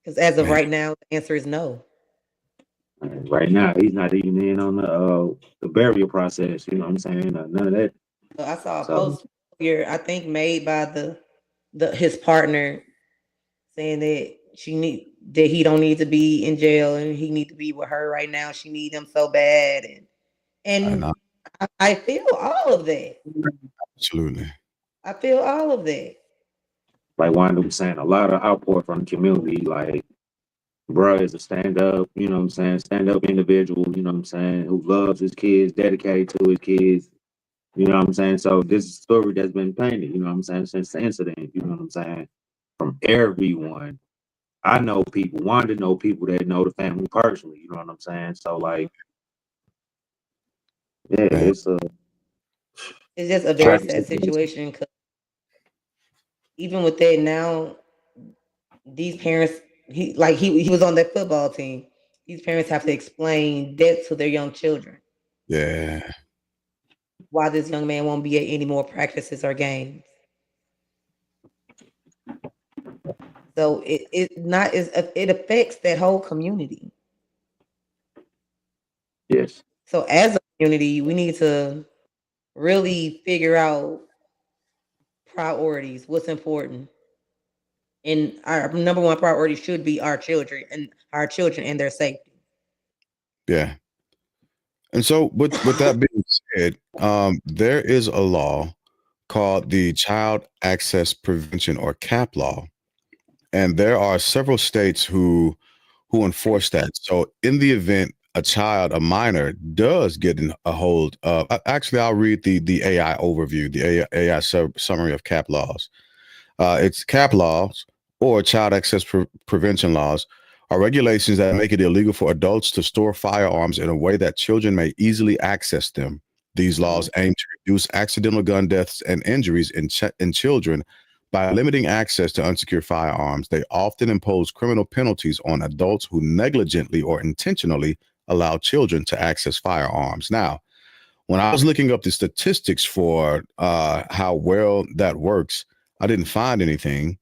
Because as of Man, right now, the answer is no. Right now, he's not even in on the burial process. You know what I'm saying? None of that. So I saw a So post here, I think made by the his partner, saying that he don't need to be in jail and he need to be with her right now. She need him so bad, I and know, I feel all of that. absolutely. I feel all of that. like Wanda was saying, a lot of outpour from the community. Like, bro is a stand up, you know what I'm saying, stand up individual, you know what I'm saying, who loves his kids, dedicated to his kids, you know what I'm saying. So this is a story that's been painted, you know what I'm saying, since the incident, you know what I'm saying, from everyone. I know people, Wanda know people that know the family personally, you know what I'm saying. So like, yeah, Man, it's a It's just a very tragic sad situation. situation. 'Cause even with that now, these parents, he was on that football team. These parents have to explain that to their young children. yeah, Why this young man won't be at any more practices or games. So it affects that whole community. Yes, So as a community, we need to really figure out priorities, what's important. And our number one priority should be our children and their safety. yeah. And so, with that being said, there is a law called the Child Access Prevention or CAP law, and there are several states who enforce that. So, in the event a minor, does get in a hold of, actually, I'll read the AI overview, the AI summary of CAP laws. It's CAP laws or child access prevention laws are regulations that make it illegal for adults to store firearms in a way that children may easily access them. These laws aim to reduce accidental gun deaths and injuries in children by limiting access to unsecured firearms. They often impose criminal penalties on adults who negligently or intentionally allow children to access firearms. Now, when I was looking up the statistics for how well that works, I didn't find anything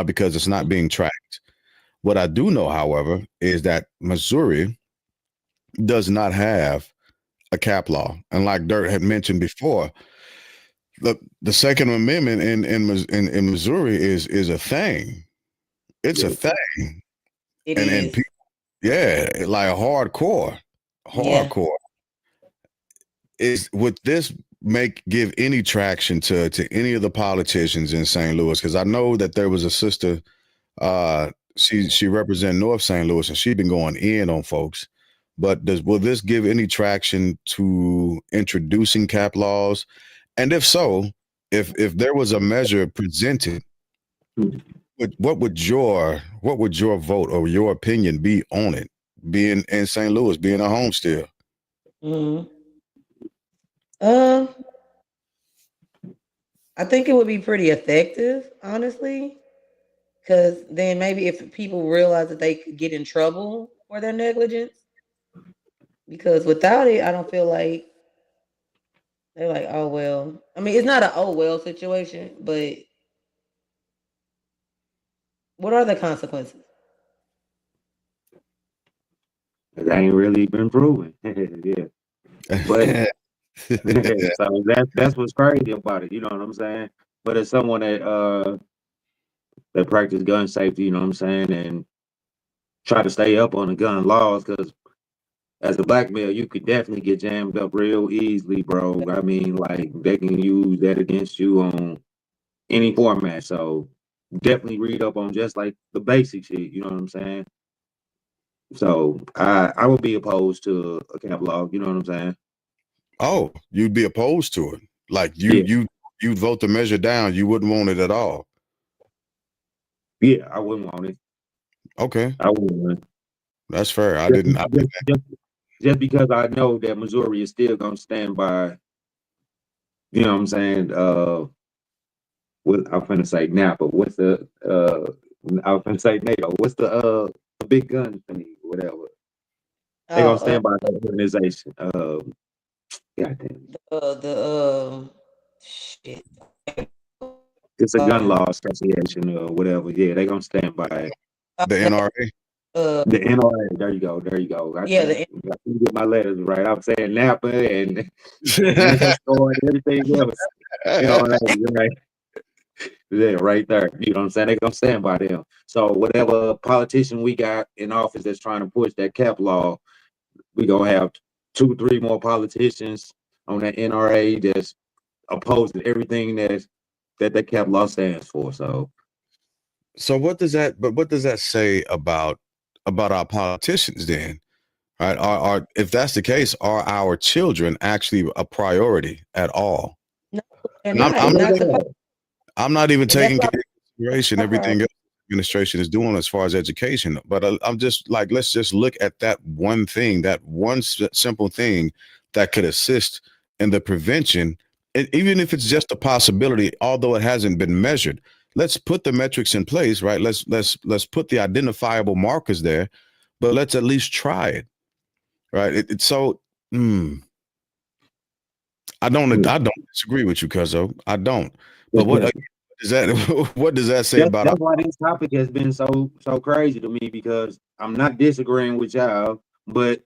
because it's not being tracked. What I do know, however, is that Missouri does not have a cap law, and like Dirt had mentioned before, the Second Amendment in Missouri is a thing. It's a yes, thing, It and is. yeah, like hardcore, Yeah. hardcore. Is would this make give any traction to any of the politicians in St. Louis? Because I know that there was a sister, she represent North St. Louis, and she's been going in on folks. But will this give any traction to introducing cap laws? And if so, if there was a measure presented, what would your vote or your opinion be on it? Being in St. Louis, being a home still. Mhm. Um, I think it would be pretty effective, honestly, because then maybe if people realize that they could get in trouble for their negligence, because without it, I don't feel like they're like, oh well. I mean, it's not an oh well situation, but what are the consequences? it ain't really been proven. Yeah, but so that's what's crazy about it. You know what I'm saying? But as someone that practice gun safety, you know what I'm saying, and try to stay up on the gun laws, because as a black male, you could definitely get jammed up real easily, bro. I mean, like they can use that against you on any format. So definitely read up on just like the basic shit. You know what I'm saying? So I would be opposed to a cap law. You know what I'm saying? Oh, you'd be opposed to it. Like Yeah, you vote the measure down. You wouldn't want it at all. yeah. I wouldn't want it. Okay, I wouldn't want it. that's fair. I Just, didn't. just, just, just because I know that Missouri is still gonna stand by, you know what I'm saying, what I'm finna say Napa. What's the I was finna say NATO. What's the big gun thing? Whatever. They gonna Oh, stand by that organization. Goddamn. the shit. It's a gun Um, law association or whatever. Yeah, they gonna stand by it. The NRA. The NRA. There you go. There you go. I yeah, couldn't get my letters right. I'm saying Napa and liquor store and everything else. You know, right. Yeah, right there. You know what I'm saying? They gonna stand by them. So whatever politician we got in office that's trying to push that cap law, we gonna have 2, 3 more politicians on that NRA that's opposed to everything that cap law stands for. So What does that say about our politicians then? Right? Are if that's the case, are our children actually a priority at all? no, they're And I'm not. I'm, Not supposed. I'm not even And that's taking why into consideration everything else the administration is doing as far as education. But I'm just like, let's just look at that one thing, that one simple thing that could assist in the prevention, and even if it's just a possibility, although it hasn't been measured. Let's put the metrics in place, right? Let's put the identifiable markers there, but let's at least try it, right? It's so. I don't disagree with you, Cuzzo. I don't. But what is that? What does that say about? That's why this topic has been so crazy to me, because I'm not disagreeing with y'all, but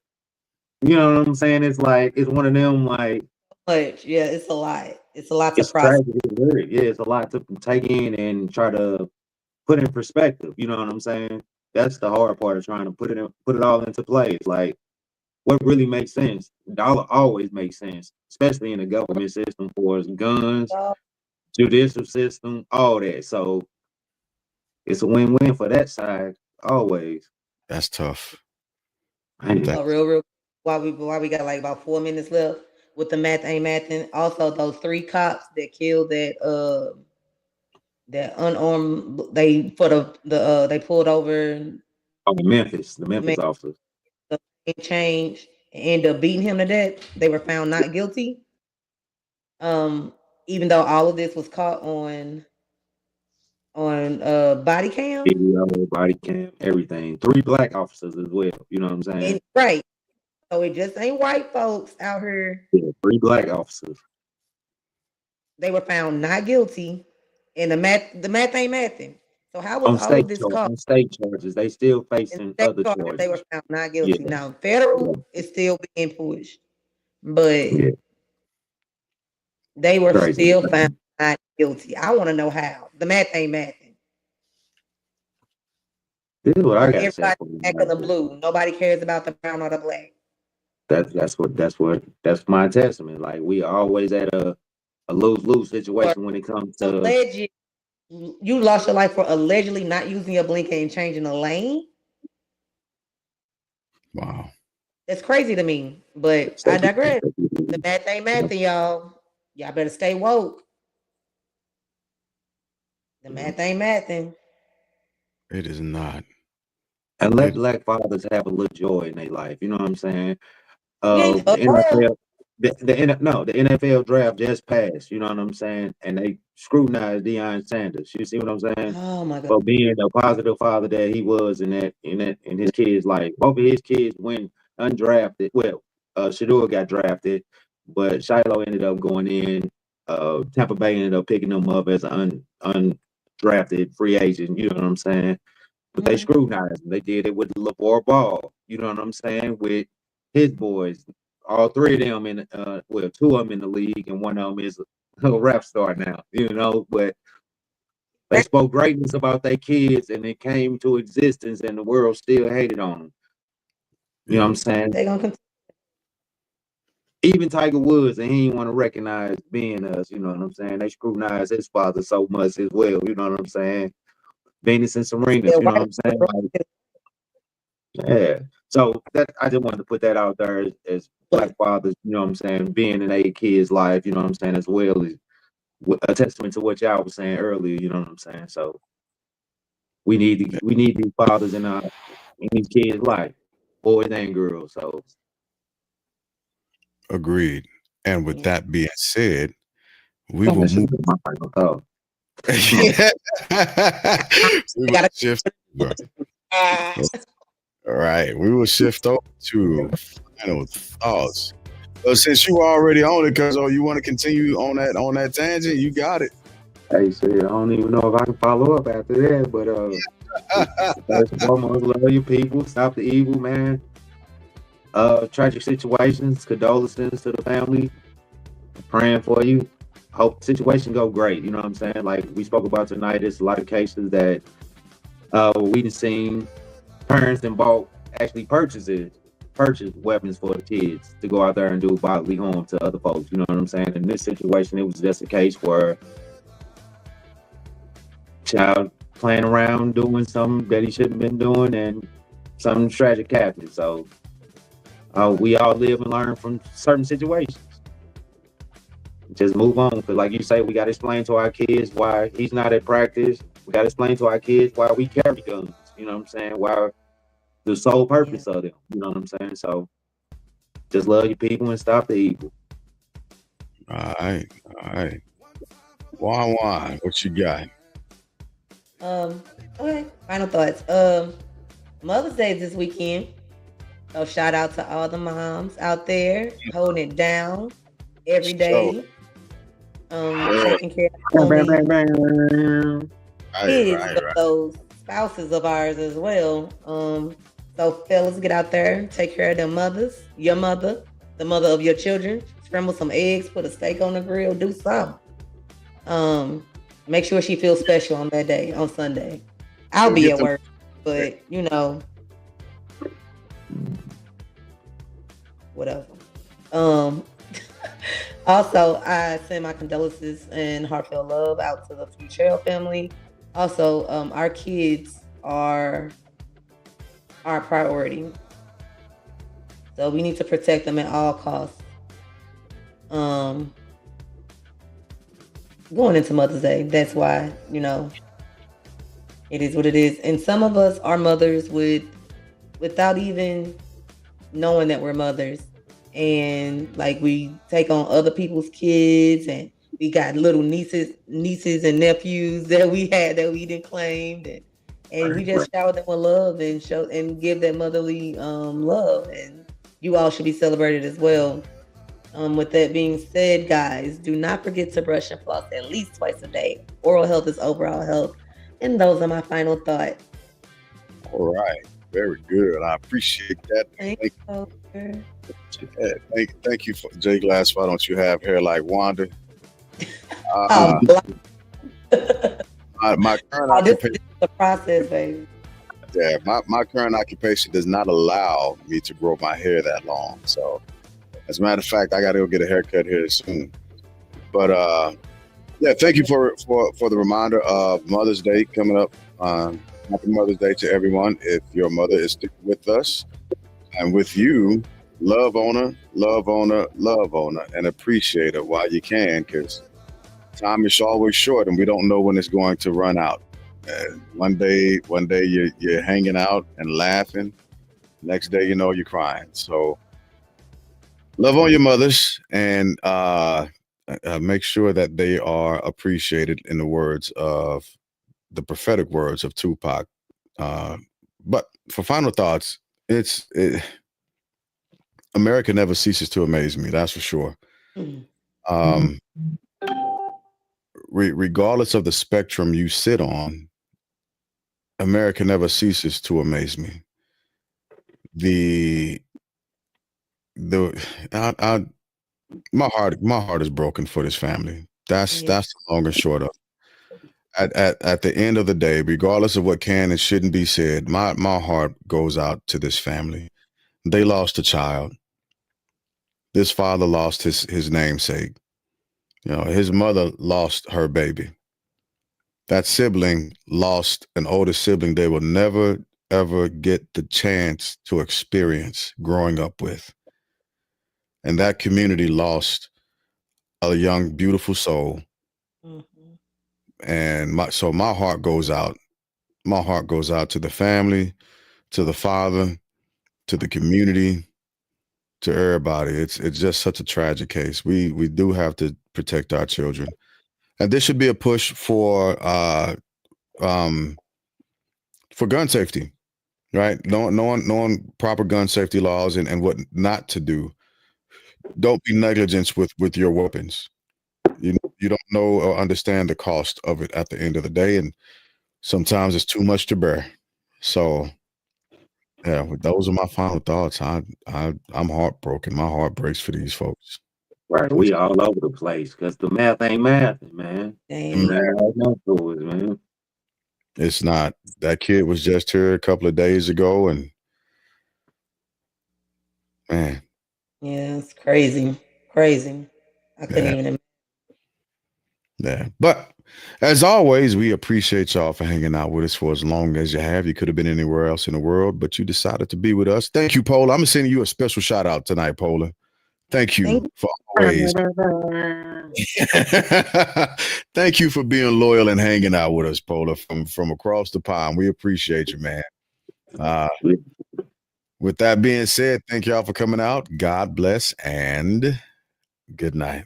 you know what I'm saying? It's like it's one of them like much. Yeah, it's a lot. It's a lot to it's process. tragic. Yeah, it's a lot to take in and try to put in perspective. You know what I'm saying? That's the hard part of trying to put it all into place. Like what really makes sense? Dollar always makes sense, especially in the government system for guns, judicial system, all that. So it's a win-win for that side always. That's tough. Real. While we got like about 4 minutes left with the Mathin. Also, those 3 cops that killed that unarmed. They they pulled over. Oh, the Memphis officers. The change and ended up beating him to death. They were found not guilty. Even though all of this was caught on body cam. Video, body cam, everything. 3 black officers as well. You know what I'm saying? Right. So it just ain't white folks out here. Yeah, 3 black officers. They were found not guilty, and the math ain't mathing. So how was all of this caught? On state charges, they still facing other charges. They were found not guilty. Now federal is still being pushed, but they were still found not guilty. I want to know how. The math ain't mathing. This is what I got. Everybody back on the blue. Nobody cares about the brown or the black. That's my testament. Like we always at a lose-lose situation when it comes to you lost your life for allegedly not using your blinker and changing the lane. Wow, that's crazy to me. But I digress. The math ain't mathing, y'all. Y'all better stay woke. The math ain't mathing. it is not. And let black fathers have a little joy in their life. You know what I'm saying? The NFL draft just passed. You know what I'm saying? And they scrutinized Deion Sanders. You see what I'm saying? Oh my God! For being a positive father that he was in his kids' life. Both of his kids went undrafted. Well, Shador got drafted, but Shiloh ended up going in. Tampa Bay ended up picking him up as an undrafted free agent. You know what I'm saying? But they scrutinized him. They did it with LeVar Ball. You know what I'm saying? With his boys, all 3 of them 2 of them in the league, and one of them is a rap star now. You know, but they spoke greatness about their kids, and it came to existence, and the world still hated on them. You know what I'm saying? They gonna continue. Even Tiger Woods, and he didn't want to recognize being us. You know what I'm saying? They scrutinized his father so much as well. You know what I'm saying? Venus and Serena. You know what I'm saying? Like, yeah. So that I just wanted to put that out there as black fathers. You know what I'm saying? Being in their kids' life. You know what I'm saying? As well as a testament to what y'all was saying earlier. You know what I'm saying? So we need these fathers in these kids' life, boys and girls. So agreed. And with that being said, we will move. We will Gotta- shift over. All right, we will shift over to final thoughts. Since you were already on it, because you want to continue on that tangent, you got it. Hey, shit, I don't even know if I can follow up after that, but first and foremost, love your people, stop the evil, man. Tragic situations, condolences to the family, praying for you. Hope the situation go great. You know what I'm saying? Like we spoke about tonight, there's a lot of cases that we done seen parents and actually purchase weapons for the kids to go out there and do bodily harm to other folks. You know what I'm saying? In this situation, it was just a case where child playing around doing something that he shouldn't have been doing, and something tragic happened. So we all live and learn from certain situations. Just move on, because like you say, we got to explain to our kids why he's not at practice. We got to explain to our kids why we carry guns. You know what I'm saying? Why the sole purpose of them. You know what I'm saying? So just love your people and stop the evil. All right. Why? What you got? Okay. Final thoughts. Mother's Day this weekend. So shout out to all the moms out there holding it down every day. Taking care of the kids, but those spouses of ours as well. So fellas, get out there, take care of their mothers, your mother, the mother of your children. Scramble some eggs, put a steak on the grill, do something. Make sure she feels special on that day, on Sunday. I'll be at work, but you know, whatever. Also, I send my condolences and heartfelt love out to the Futrell family. Also, our kids are our priority, so we need to protect them at all costs. Going into Mother's Day, that's why, it is what it is. And some of us are mothers without even knowing that we're mothers. And like we take on other people's kids, and we got little nieces and nephews that we didn't claim, and we just shower them with love and give that motherly love, and you all should be celebrated as well. With that being said, guys, do not forget to brush and floss at least twice a day. Oral health is overall health. And those are my final thoughts. All right. Very good. I appreciate that. Thank you for Jay Glass. Why don't you have hair like Wanda? My current occupation. This is the process, baby. Yeah, my current occupation does not allow me to grow my hair that long. So, as a matter of fact, I got to go get a haircut here soon. But yeah, thank you for the reminder of Mother's Day coming up. Happy Mother's Day to everyone. If your mother is sticking with us and with you, love on her, and appreciate her while you can, because time is always short and we don't know when it's going to run out. One day you're hanging out and laughing. Next day, you're crying. So love on your mothers, and make sure that they are appreciated, in the words of the prophetic words of Tupac. But for final thoughts, America never ceases to amaze me. That's for sure. Regardless of the spectrum you sit on, America never ceases to amaze me. My heart is broken for this family. That's the long and short of it. At the end of the day, regardless of what can and shouldn't be said, my heart goes out to this family. They lost a child. This father lost his namesake. His mother lost her baby. That sibling lost an older sibling they will never, ever get the chance to experience growing up with. And that community lost a young, beautiful soul. And my heart goes out. My heart goes out to the family, to the father, to the community, to everybody. It's just such a tragic case. We do have to protect our children. And this should be a push for gun safety, right? Knowing proper gun safety laws and what not to do. Don't be negligent with your weapons. You don't know or understand the cost of it at the end of the day, and sometimes it's too much to bear. So yeah, those are my final thoughts. I'm heartbroken. My heart breaks for these folks. Right, we all over the place because the math ain't mathing, man. Damn. It ain't right now to us, man. It's not. That kid was just here a couple of days ago, and man, Yeah, it's crazy. Crazy. I couldn't yeah, even imagine. yeah. But as always, we appreciate y'all for hanging out with us for as long as you have. You could have been anywhere else in the world, but you decided to be with us. Thank you, Paula. I'm sending you a special shout out tonight, Paula. Thank you Thank for always. Thank you for being loyal and hanging out with us, Paula, from across the pond. We appreciate you, man. With that being said, thank y'all for coming out. God bless and good night.